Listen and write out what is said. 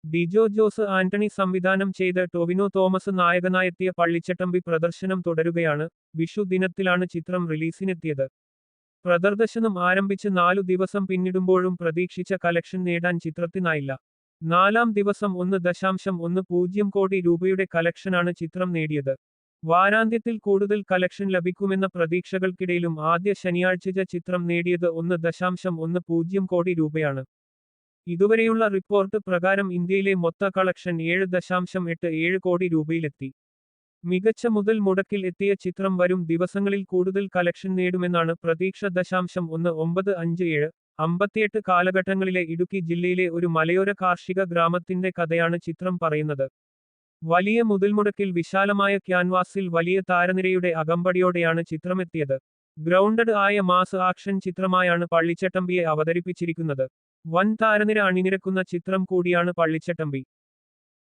ഡിജോ ജോസ് ആന്റണി സംവിധാനം ചെയ്ത് ടൊവിനോ തോമസ് നായകനായെത്തിയ പള്ളിച്ചട്ടമ്പി പ്രദർശനം തുടരുകയാണ്. വിഷു ദിനത്തിലാണ് ചിത്രം റിലീസിനെത്തിയത്. പ്രദർശനം ആരംഭിച്ച് 4 ദിവസം പിന്നിടുമ്പോഴും പ്രതീക്ഷിച്ച കളക്ഷൻ നേടാൻ ചിത്രത്തിനായില്ല. 4-ാം ദിവസം 1.10 കോടി രൂപയുടെ കളക്ഷനാണ് ചിത്രം നേടിയത്. വാരാന്ത്യത്തിൽ കൂടുതൽ കളക്ഷൻ ലഭിക്കുമെന്ന പ്രതീക്ഷകൾക്കിടയിലും ആദ്യ ശനിയാഴ്ച ചിത്രം നേടിയത് 1.10 കോടി രൂപയാണ്. ഇതുവരെയുള്ള റിപ്പോർട്ട് പ്രകാരം ഇന്ത്യയിലെ മൊത്ത കളക്ഷൻ 7.87 കോടി രൂപയിലെത്തി. മികച്ച മുതൽ മുടക്കിൽ എത്തിയ ചിത്രം വരും ദിവസങ്ങളിൽ കൂടുതൽ കളക്ഷൻ നേടുമെന്നാണ് പ്രതീക്ഷ. 1957, 58 കാലഘട്ടങ്ങളിലെ ഇടുക്കി ജില്ലയിലെ ഒരു മലയോര കാർഷിക ഗ്രാമത്തിന്റെ കഥയാണ് ചിത്രം പറയുന്നത്. വലിയ മുതൽമുടക്കിൽ വിശാലമായ ക്യാൻവാസിൽ വലിയ താരനിരയുടെ അകമ്പടിയോടെയാണ് ചിത്രമെത്തിയത്. ഗ്രൗണ്ടഡ് ആയ മാസ് ആക്ഷൻ ചിത്രമായാണ് പള്ളിച്ചട്ടമ്പിയെ അവതരിപ്പിച്ചിരിക്കുന്നത്. വൻ താരനിര അണിനിരക്കുന്ന ചിത്രം കൂടിയാണ് പള്ളിച്ചട്ടമ്പി.